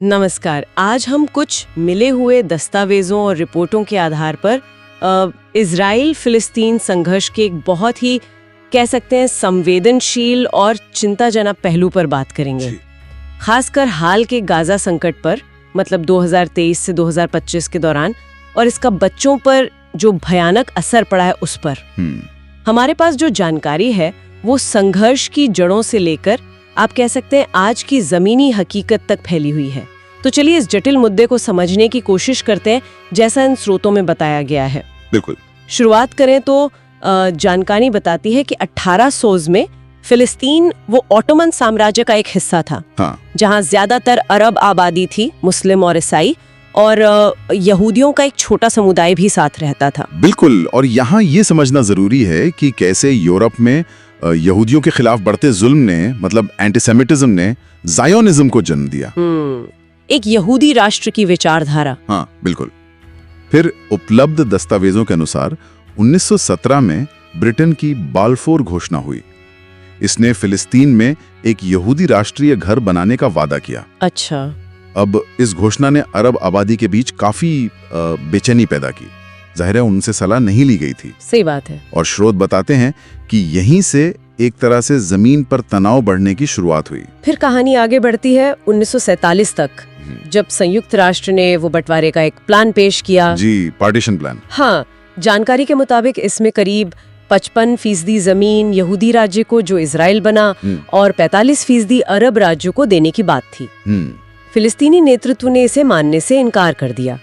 नमस्कार। आज हम कुछ मिले हुए दस्तावेजों और रिपोर्टों के आधार पर इजराइल फिलिस्तीन संघर्ष के एक बहुत ही कह सकते हैं संवेदनशील और चिंताजनक पहलू पर बात करेंगे। खासकर हाल के गाजा संकट पर, मतलब 2023 से 2025 के दौरान, और इसका बच्चों पर जो भयानक असर पड़ा है उस पर। हमारे पास जो जानकारी है वो संघर्ष की जड़ों से लेकर आप कह सकते हैं आज की जमीनी हकीकत तक फैली हुई है। तो चलिए इस जटिल मुद्दे को समझने की कोशिश करते हैं जैसा इन स्रोतों में बताया गया है। बिल्कुल। शुरुआत करें तो जानकारी बताती है कि 1800 में फिलिस्तीन वो ऑटोमन साम्राज्य का एक हिस्सा था। हाँ। जहां ज्यादातर अरब आबादी थी, मुस्लिम और ईसाई, और यहूदियों का एक छोटा समुदाय भी साथ रहता था। बिल्कुल। और यहाँ ये समझना जरूरी है कि कैसे यूरोप में यहूदियों के खिलाफ बढ़ते जुल्म ने, मतलब एंटीसेमिटिज्म ने, ज़ायोनिज्म को जन्म दिया। एक यहूदी राष्ट्र की विचारधारा। हाँ, बिल्कुल। फिर उपलब्ध दस्तावेजों के अनुसार 1917 में ब्रिटेन की बाल्फोर घोषणा हुई। इसने फिलिस्तीन में एक यहूदी राष्ट्रीय घर बनाने का वादा किया। अच्छा। अब इस घोषणा ने अरब आबादी के बीच काफी बेचैनी पैदा की। जाहिर है उनसे सलाह नहीं ली गई थी। सही बात है। और स्रोत बताते हैं कि यहीं से एक तरह से जमीन पर तनाव बढ़ने की शुरुआत हुई। फिर कहानी आगे बढ़ती है 1947 तक, जब संयुक्त राष्ट्र ने वो बंटवारे का एक प्लान पेश किया। जी, पार्टीशन प्लान। हाँ, जानकारी के मुताबिक इसमें करीब 55% जमीन यहूदी राज्य को, जो इजराइल बना, और 45% अरब राज्यों को देने की बात थी। फिलिस्तीनी नेतृत्व ने इसे मानने से इनकार कर दिया।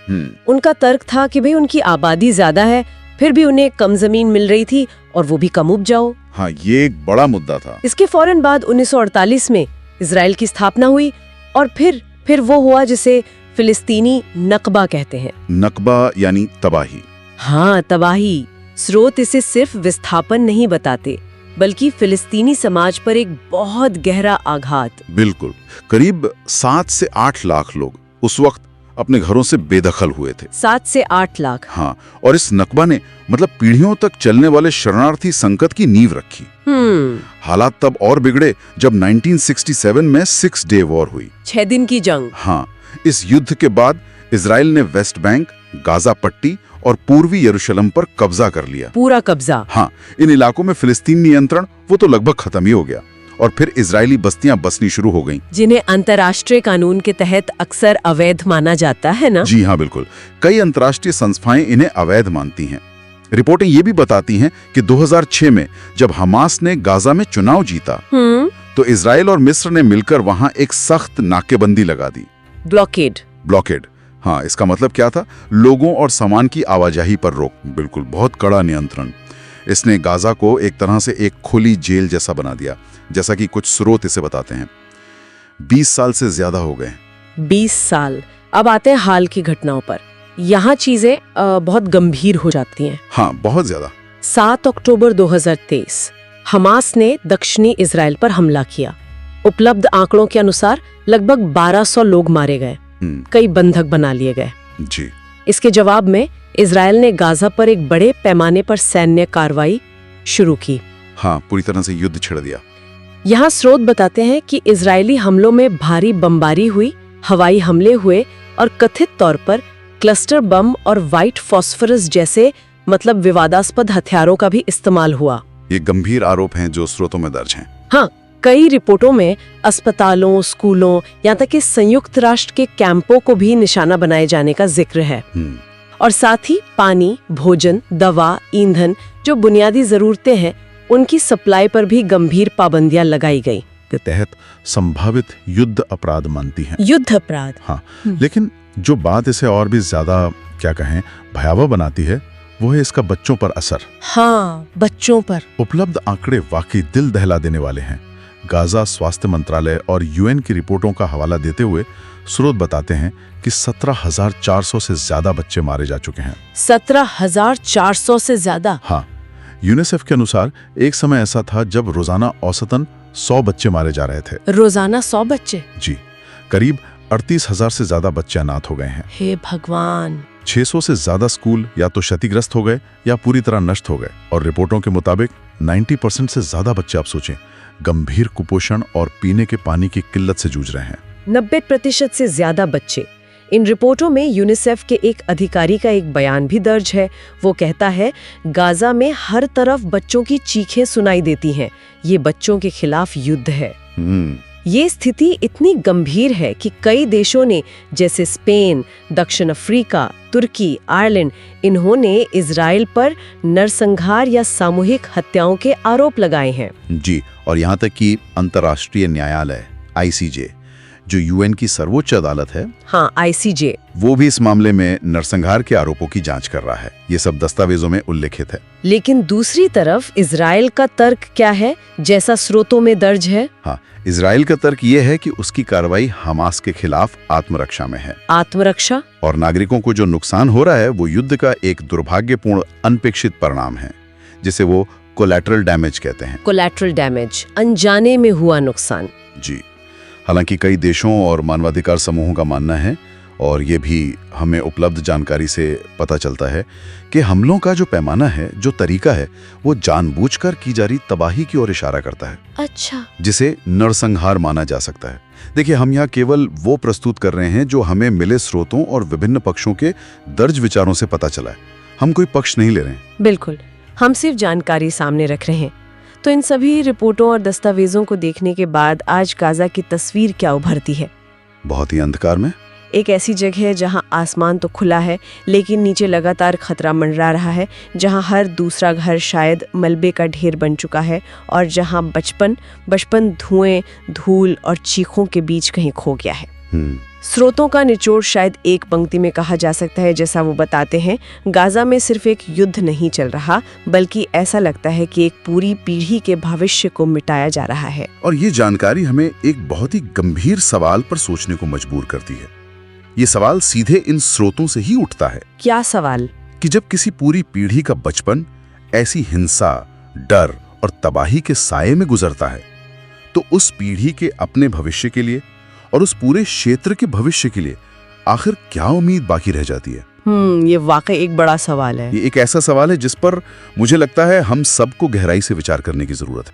उनका तर्क था कि भाई उनकी आबादी ज्यादा है, फिर भी उन्हें कम जमीन मिल रही थी और वो भी कम उपजाऊ। हाँ, ये एक बड़ा मुद्दा था। इसके फौरन बाद 1948 में इजराइल की स्थापना हुई और फिर वो हुआ जिसे फिलिस्तीनी नकबा कहते हैं। नकबा यानी तबाही। हाँ, तबाही। स्रोत इसे सिर्फ विस्थापन नहीं बताते, बल्कि फिलिस्तीनी समाज पर एक बहुत गहरा आघात। बिल्कुल। करीब 7 से 8 लाख लोग उस वक्त अपने घरों से बेदखल हुए थे। 7 से 8 लाख। हाँ, और इस नकबा ने मतलब पीढ़ियों तक चलने वाले शरणार्थी संकट की नींव रखी। हालात तब और बिगड़े जब 1967 में 6 डे वॉर हुई। 6 दिन की जंग। हाँ, इस युद्ध के बाद इजराइल ने वेस्ट बैंक, गाजा पट्टी और पूर्वी यरूशलेम पर कब्जा कर लिया। पूरा कब्जा। हाँ, इन इलाकों में फिलिस्तीनी नियंत्रण वो तो लगभग खत्म ही हो गया और फिर इजरायली बस्तियां बसनी शुरू हो गईं, जिन्हें अंतर्राष्ट्रीय कानून के तहत अक्सर अवैध माना जाता है ना। जी हाँ, बिल्कुल। कई अंतर्राष्ट्रीय संस्थाएं इन्हें अवैध मानती हैं। रिपोर्टें ये भी बताती हैं कि 2006 में जब हमास ने गाजा में चुनाव जीता तो इजराइल और मिस्र ने मिलकर वहां एक सख्त नाकेबंदी लगा दी। ब्लॉकेड। हाँ, इसका मतलब क्या था? लोगों और सामान की आवाजाही पर रोक। बिल्कुल, बहुत कड़ा नियंत्रण। इसने गाजा को एक तरह से एक खुली जेल जैसा बना दिया, जैसा कि कुछ स्रोत इसे बताते हैं। 20 साल से ज्यादा हो गए। 20 साल। अब आते हैं हाल की घटनाओं पर। यहाँ चीजें बहुत गंभीर हो जाती हैं। हाँ, बहुत ज्यादा। 7 अक्टूबर 2023 हमास ने दक्षिणी इजराइल पर हमला किया। उपलब्ध आंकड़ों के अनुसार लगभग 1200 लोग मारे गए, कई बंधक बना लिए गए। जी। इसके जवाब में इजराइल ने गाजा पर एक बड़े पैमाने पर सैन्य कार्रवाई शुरू की। हाँ, पूरी तरह से युद्ध छिड़ दिया। यहाँ स्रोत बताते हैं कि इजरायली हमलों में भारी बमबारी हुई, हवाई हमले हुए और कथित तौर पर क्लस्टर बम और व्हाइट फॉस्फोरस जैसे मतलब विवादास्पद हथियारों का भी इस्तेमाल हुआ। ये गंभीर आरोप हैं जो स्रोतों में दर्ज हैं। हाँ, कई रिपोर्टों में अस्पतालों, स्कूलों, यहाँ तक कि संयुक्त राष्ट्र के कैंपों को भी निशाना बनाए जाने का जिक्र है। और साथ ही पानी, भोजन, दवा, ईंधन, जो बुनियादी जरूरतें हैं, उनकी सप्लाई पर भी गंभीर पाबंदियां लगाई गई। के तहत संभावित युद्ध अपराध मानती हैं। युद्ध अपराध। हाँ, लेकिन जो बात इसे और भी ज्यादा क्या कहें भयावह बनाती है वो है इसका बच्चों पर असर। हाँ, बच्चों पर। उपलब्ध आंकड़े वाकई दिल दहला देने वाले हैं। गाजा स्वास्थ्य मंत्रालय और यूएन की रिपोर्टों का हवाला देते हुए स्रोत बताते हैं कि 17,400 से ज्यादा बच्चे मारे जा चुके हैं। 17,400 से ज्यादा? हाँ। यूनिसेफ के अनुसार एक समय ऐसा था जब रोजाना औसतन 100 बच्चे मारे जा रहे थे। रोजाना 100 बच्चे? जी। करीब 38,000 से ज्यादा बच्चे अनाथ हो गए हैं। हे भगवान। 600 से ज्यादा स्कूल या तो क्षतिग्रस्त हो गए या पूरी तरह नष्ट हो गए। और रिपोर्टों के मुताबिक 90% से ज्यादा बच्चे, आप सोचें, गंभीर कुपोषण और पीने के पानी की किल्लत से जूझ रहे हैं। 90% से ज्यादा बच्चे। इन रिपोर्टों में यूनिसेफ के एक अधिकारी का एक बयान भी दर्ज है। वो कहता है, गाजा में हर तरफ बच्चों की चीखें सुनाई देती हैं। ये बच्चों के खिलाफ युद्ध है। ये स्थिति इतनी गंभीर है कि कई देशों ने, जैसे स्पेन, दक्षिण अफ्रीका, तुर्की, आयरलैंड, इन्होंने इजराइल पर नरसंहार या सामूहिक हत्याओं के आरोप लगाए हैं। जी, और यहाँ तक कि अंतर्राष्ट्रीय न्यायालय ICJ, जो UN की सर्वोच्च अदालत है, हाँ, ICJ, वो भी इस मामले में नरसंहार के आरोपों की जांच कर रहा है। ये सब दस्तावेजों में उल्लेखित है। लेकिन दूसरी तरफ इजराइल का तर्क क्या है, जैसा स्रोतों में दर्ज है? हाँ, इजराइल का तर्क ये है कि उसकी कार्रवाई हमास के खिलाफ आत्मरक्षा में है। आत्मरक्षा? और नागरिकों को जो नुकसान हो रहा है वो युद्ध का एक दुर्भाग्यपूर्ण अनपेक्षित परिणाम है, जिसे वो कोलैटरल डैमेज कहते हैं। कोलैटरल डैमेज, अनजाने में हुआ नुकसान। जी, हालांकि कई देशों और मानवाधिकार समूहों का मानना है, और ये भी हमें उपलब्ध जानकारी से पता चलता है, कि हमलों का जो पैमाना है, जो तरीका है, वो जानबूझकर की जा रही तबाही की ओर इशारा करता है। अच्छा, जिसे नरसंहार माना जा सकता है। देखिए, हम यहाँ केवल वो प्रस्तुत कर रहे हैं जो हमें मिले स्रोतों और विभिन्न पक्षों के दर्ज विचारों से पता चला है। हम कोई पक्ष नहीं ले रहे हैं। बिल्कुल, हम सिर्फ जानकारी सामने रख रहे हैं। तो इन सभी रिपोर्टों और दस्तावेजों को देखने के बाद आज गाजा की तस्वीर क्या उभरती है? बहुत ही अंधकार में एक ऐसी जगह है जहां आसमान तो खुला है, लेकिन नीचे लगातार खतरा मंडरा रहा है, जहां हर दूसरा घर शायद मलबे का ढेर बन चुका है, और जहां बचपन धुएं, धूल और चीखों के बीच कहीं खो गया है। स्रोतों का निचोड़ शायद एक पंक्ति में कहा जा सकता है, जैसा वो बताते हैं, गाजा में सिर्फ एक युद्ध नहीं चल रहा, बल्कि ऐसा लगता है कि एक पूरी पीढ़ी के भविष्य को मिटाया जा रहा है। और ये जानकारी हमें एक बहुत ही गंभीर सवाल पर सोचने को मजबूर करती है। ये सवाल सीधे इन स्रोतों से ही उठता है। क्या सवाल? कि जब किसी पूरी पीढ़ी का बचपन ऐसी हिंसा, डर और तबाही के साये में गुजरता है, तो उस पीढ़ी के अपने भविष्य के लिए और उस पूरे क्षेत्र के भविष्य के लिए आखिर क्या उम्मीद बाकी रह जाती है? ये वाकई एक बड़ा सवाल है। ये एक ऐसा सवाल है जिस पर मुझे लगता है हम सबको गहराई से विचार करने की जरूरत है।